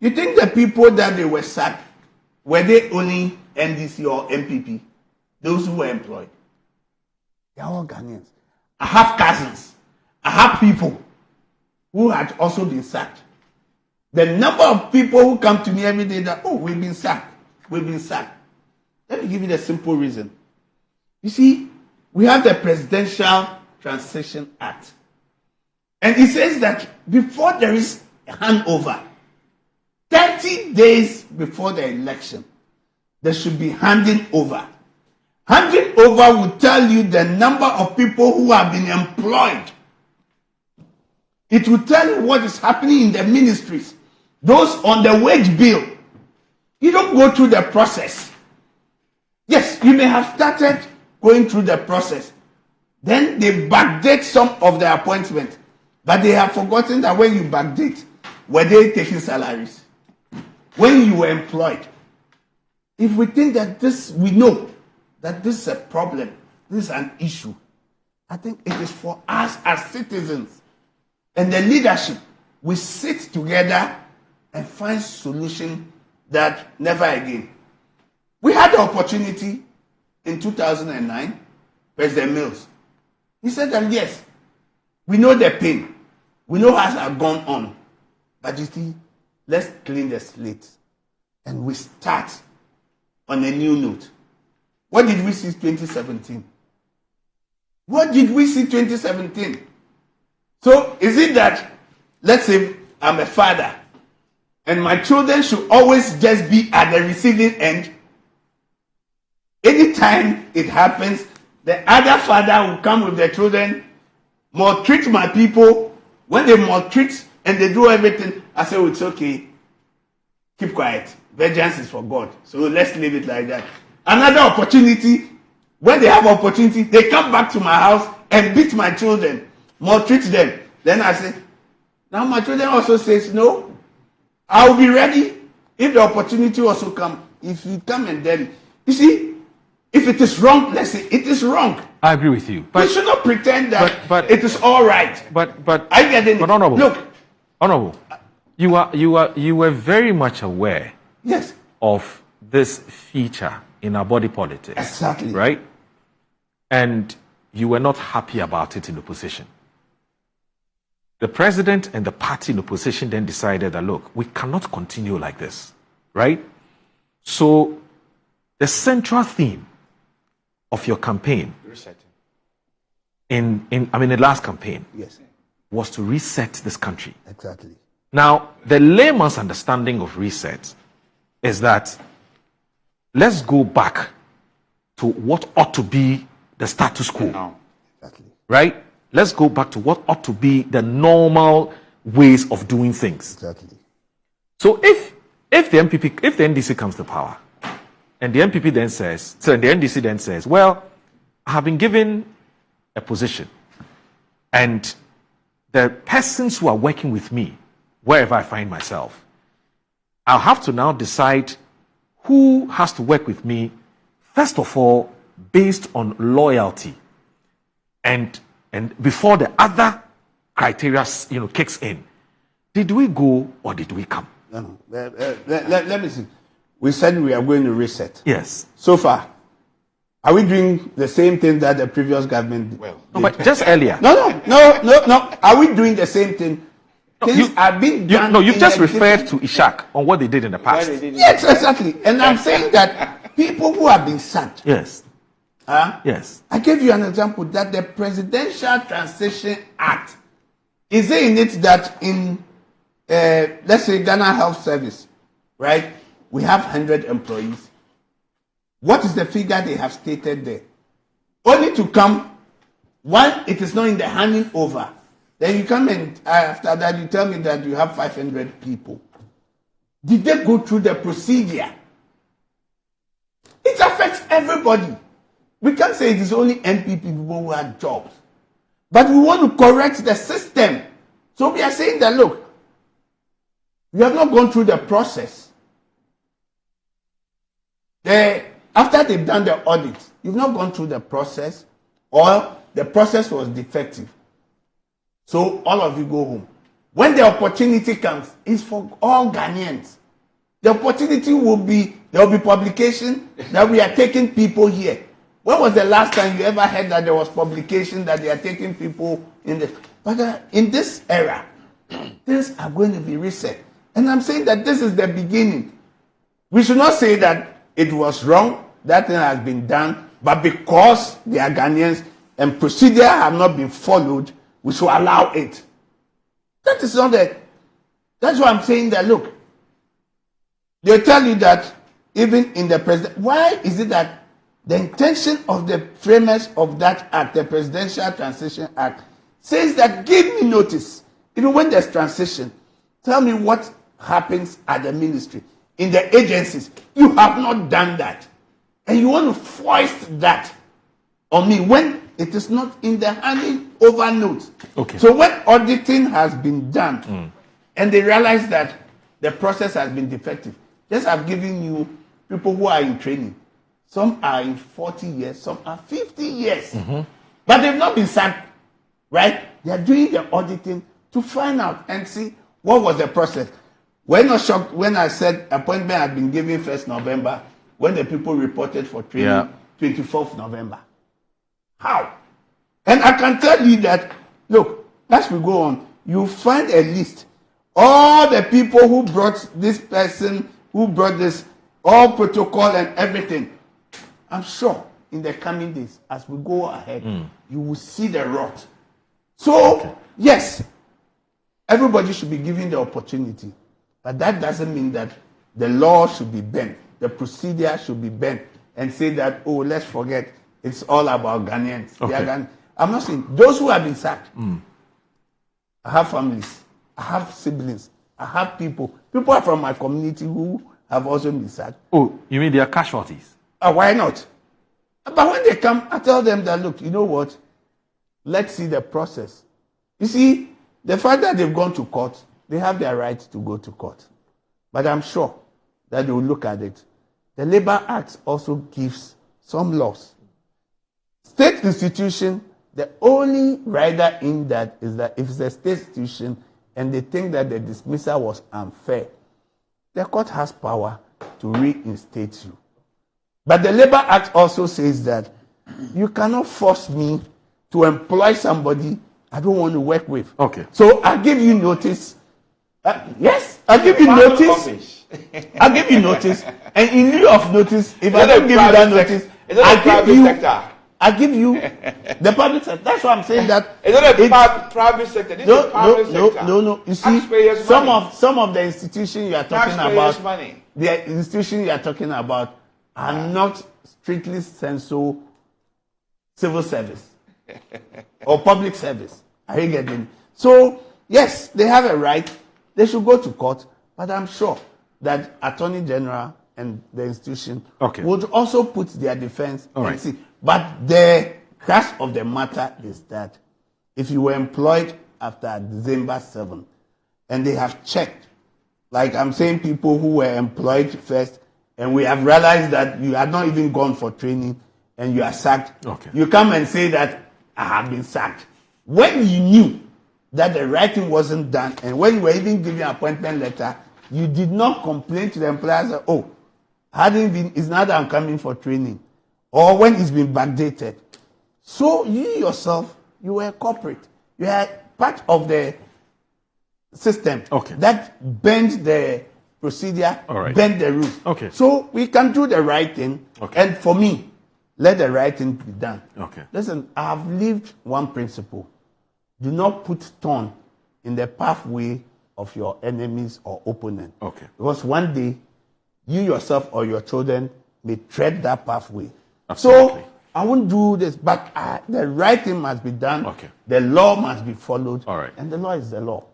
You think the people that they were sacked, were they only NDC or MPP? Those who were employed. They are all Ghanaians. I have cousins. I have people who had also been sacked. The number of people who come to me every day that, oh, we've been sacked. We've been sacked. Let me give you the simple reason. You see, we have the Presidential Transition Act. And it says that before there is a handover, 30 days before the election, there should be handing over. Handing over will tell you the number of people who have been employed. It will tell you what is happening in the ministries. Those on the wage bill. You don't go through the process. Yes, you may have started going through the process. Then they backdate some of the appointments. But they have forgotten that when you backdate, were they taking salaries? When you were employed. If we think that this, we know that this is a problem, this is an issue, I think it is for us as citizens and the leadership, we sit together and find solution that never again. We had the opportunity in 2009, President Mills. He said that yes, we know the pain, we know what has gone on, but you see, let's clean the slate and we start on a new note. What did we see 2017? What did we see 2017? So is it that, let's say I'm a father and my children should always just be at the receiving end? Anytime it happens, the other father will come with the children, maltreat my people. When they maltreat and they do everything, I say, oh, it's okay. Keep quiet. Vengeance is for God. So let's leave it like that. Another opportunity, when they have opportunity, they come back to my house and beat my children, maltreat them. Then I say, now my children also says, no, I'll be ready if the opportunity also come. If you come and then, you see, if it is wrong, let's say it is wrong. I agree with you. But we should not pretend that it is all right. But I get it. But Honorable, look, Honorable, you were very much aware, yes, of this feature in our body politics. Exactly. Right? And you were not happy about it in opposition. The president and the party in opposition then decided that, look, we cannot continue like this. Right? So the central theme of your campaign in the last campaign, yes, was to reset this country. Exactly. Now, the layman's understanding of reset is that let's go back to what ought to be the status quo. No. Exactly. Right? Let's go back to what ought to be the normal ways of doing things. Exactly. So if the NDC comes to power, and the NPP then says, so the NDC then says, well, I have been given a position, and the persons who are working with me, wherever I find myself, I'll have to now decide who has to work with me, first of all, based on loyalty, and before the other criteria, kicks in. Did we go or did we come? No. Let me see. We said we are going to reset. Yes. So far, are we doing the same thing that the previous government did? Well, no, but just earlier. No. Are we doing the same thing? Things are being done. You've just referred to Ishak on what they did in the past. Yes, exactly. And I'm saying that people who have been sacked. Yes. Yes. I gave you an example that the Presidential Transition Act, is it in it that in, let's say, Ghana Health Service, right? We have 100 employees. What is the figure they have stated there? Only to come, while it is not in the handing over, then you come and after that you tell me that you have 500 people. Did they go through the procedure? It affects everybody. We can't say it is only NPP people who have jobs. But we want to correct the system. So we are saying that, look, we have not gone through the process. After they've done the audit, you've not gone through the process, or the process was defective. So all of you go home. When the opportunity comes, it's for all Ghanaians. The opportunity will be, there will be publication that we are taking people here. When was the last time you ever heard that there was publication that they are taking people in this? But in this era, things are going to be reset. And I'm saying that this is the beginning. We should not say that it was wrong, that thing has been done, but because they are Ghanaians and procedure have not been followed, we should allow it. That is not that. That's why I'm saying that, look, they tell you that even in the president, why is it that the intention of the framers of that act, the Presidential Transition Act, says that give me notice. Even when there's transition, tell me what happens at the ministry, in the agencies. You have not done that. And you want to foist that on me when it is not in the handing over notes. Okay. So when auditing has been done and they realize that the process has been defective, just have given you people who are in training. Some are in 40 years, some are 50 years. But they've not been sacked, right? They are doing the auditing to find out and see what was the process. We're not shocked when I said appointment had been given 1st November, when the people reported for training 24th November. How? And I can tell you that, look, as we go on, you find a list. All the people who brought this person, who brought this, all protocol and everything. I'm sure in the coming days, as we go ahead, you will see the rot. So, yes, everybody should be given the opportunity. But that doesn't mean that the law should be bent. The procedure should be bent and say that, oh, let's forget, it's all about Ghanaians. Okay. I'm not saying those who have been sacked. I have families. I have siblings. I have people. People are from my community who have also been sacked. Oh, you mean they are casualties? Why not? But when they come, I tell them that, look, you know what? Let's see the process. You see, the fact that they've gone to court, they have their right to go to court. But I'm sure that they will look at it. The Labour Act also gives some laws. State institution, the only rider in that is that if it's a state institution and they think that the dismissal was unfair, the court has power to reinstate you. But the Labour Act also says that you cannot force me to employ somebody I don't want to work with. Okay. So I'll give you notice. Yes, I'll give you notice. I'll give you notice. And in lieu of notice, if I don't give you that notice, I'll give you the public sector. That's why I'm saying that. It's not a private sector. This is private sector. No. You see, some of the institutions you are talking about, the institutions you are talking about are not strictly sensu civil service or public service. Are you getting? So yes, they have a right. They should go to court. But I'm sure that Attorney General and the institution would also put their defense and see. But the crux of the matter is that if you were employed after December 7th and they have checked, like I'm saying, people who were employed first, and we have realized that you had not even gone for training and you are sacked, you come and say that I have been sacked. When you knew that the writing wasn't done, and when you were even giving an appointment letter, you did not complain to the employer, say, oh, it's not that I'm coming for training, or when it's been backdated. So you yourself, you were a corporate. You are part of the system that bent the procedure, bent the rules. So we can do the right thing. And for me, let the right thing be done. Listen, I have lived one principle. Do not put thorn in the pathway of your enemies or opponent. Because one day, you yourself or your children may tread that pathway. So I won't do this, but the right thing must be done. The law must be followed. And the law is the law.